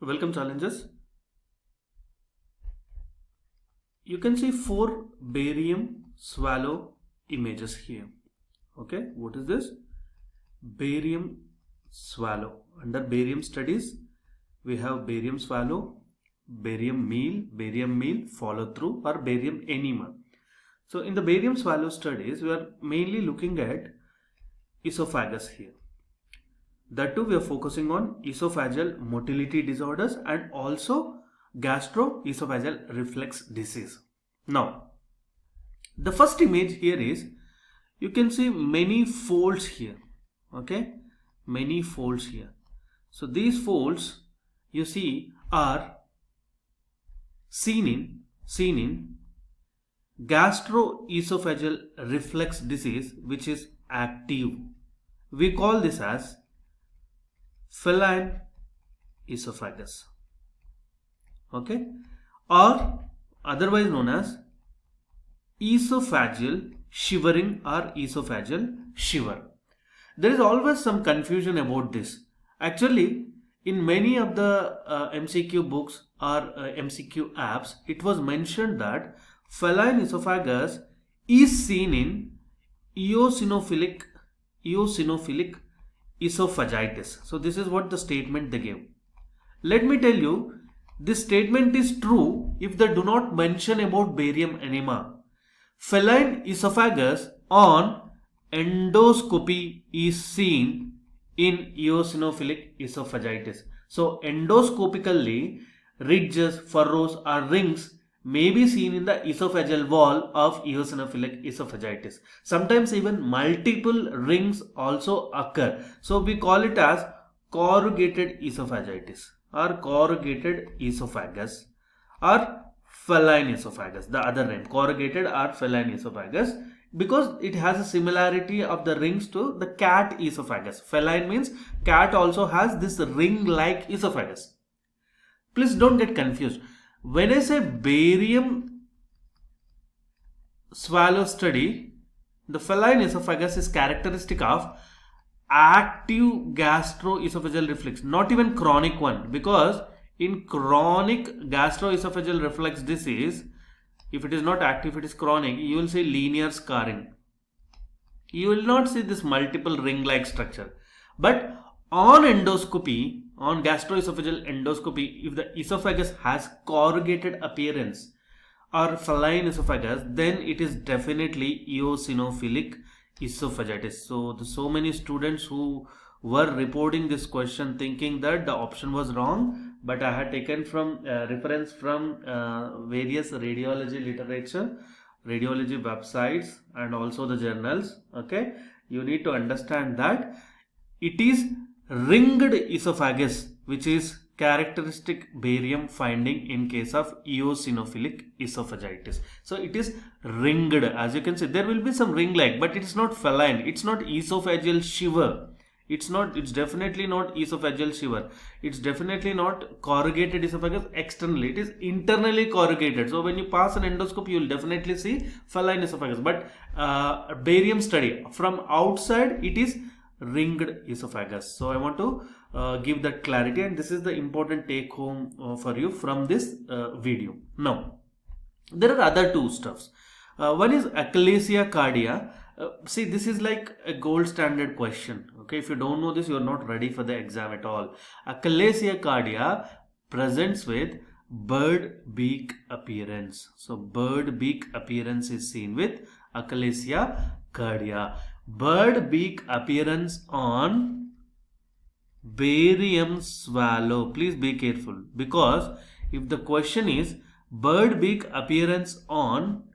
Welcome challenges. You can see 4 barium swallow images here. Okay, what is this? Barium swallow. Under barium studies, we have barium swallow, barium meal, follow through, or barium enema. So in the barium swallow studies, we are mainly looking at esophagus here. That too, we are focusing on esophageal motility disorders and also gastroesophageal reflux disease. Now, the first image here is, you can see many folds here. Okay, many folds here. So these folds you see are seen in gastroesophageal reflux disease, which is active. We call this as feline esophagus, okay, or otherwise known as esophageal shivering or esophageal shiver. There is always some confusion about this. Actually, in many of the MCQ books or MCQ apps, it was mentioned that feline esophagus is seen in eosinophilic esophagitis. So this is what the statement they gave. Let me tell you, this statement is true if they do not mention about barium enema. Feline esophagus on endoscopy is seen in eosinophilic esophagitis. So endoscopically, ridges, furrows or rings may be seen in the esophageal wall of eosinophilic esophagitis. Sometimes even multiple rings also occur. So we call it as corrugated esophagitis or corrugated esophagus or feline esophagus, the other name, corrugated or feline esophagus, because it has a similarity of the rings to the cat esophagus. Feline means cat also has this ring-like esophagus. Please don't get confused. When I say barium swallow study, the feline esophagus is characteristic of active gastroesophageal reflux, not even chronic one, because in chronic gastroesophageal reflux disease, if it is not active, it is chronic, you will see linear scarring. You will not see this multiple ring-like structure. But on endoscopy, on gastroesophageal endoscopy, if the esophagus has corrugated appearance or feline esophagus, then it is definitely eosinophilic esophagitis. So many students who were reporting this question thinking that the option was wrong, but I had taken from reference from various radiology literature, radiology websites and also the journals. Okay, you need to understand that it is ringed esophagus which is characteristic barium finding in case of eosinophilic esophagitis. So it is ringed. As you can see, there will be some ring like, but it is not feline, it's not esophageal shiver, it's definitely not esophageal shiver, it's definitely not corrugated esophagus externally, it is internally corrugated. So when you pass an endoscopy, you will definitely see feline esophagus, but barium study from outside, it is ringed esophagus. So I want to give that clarity, and this is the important take home for you from this video. Now, there are other two stuffs. One is Achalasia Cardia. See, this is like a gold standard question. Okay, if you don't know this, you are not ready for the exam at all. Achalasia Cardia presents with bird beak appearance. So bird beak appearance is seen with Achalasia Cardia. Bird beak appearance on barium swallow. Please be careful, because if the question is bird beak appearance on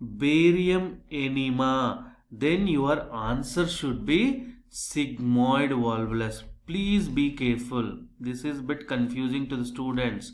barium enema, then your answer should be sigmoid volvulus. Please be careful. This is a bit confusing to the students.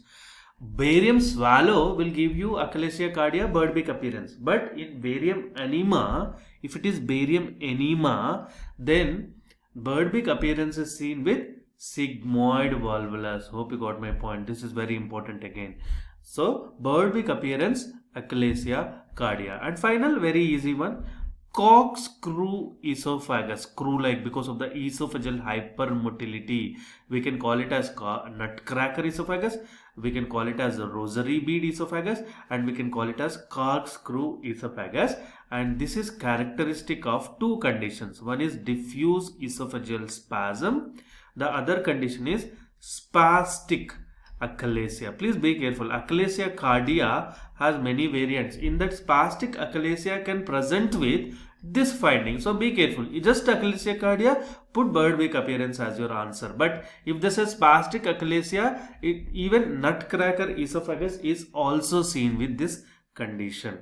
Barium swallow will give you Achalasia Cardia bird beak appearance, but in barium enema, if it is barium enema, then bird beak appearance is seen with sigmoid volvulus. Hope you got my point. This is very important again. So bird beak appearance, Achalasia Cardia. And final, very easy one, corkscrew esophagus, screw-like because of the esophageal hypermotility. We can call it as nutcracker esophagus, we can call it as a rosary bead esophagus, and we can call it as corkscrew esophagus. And this is characteristic of two conditions. One is diffuse esophageal spasm. The other condition is spastic achalasia. Please be careful. Achalasia cardia has many variants. In that, spastic achalasia can present with this finding. So be careful. Just achalasia cardia, put bird beak appearance as your answer. But if this is spastic achalasia, even nutcracker esophagus is also seen with this condition.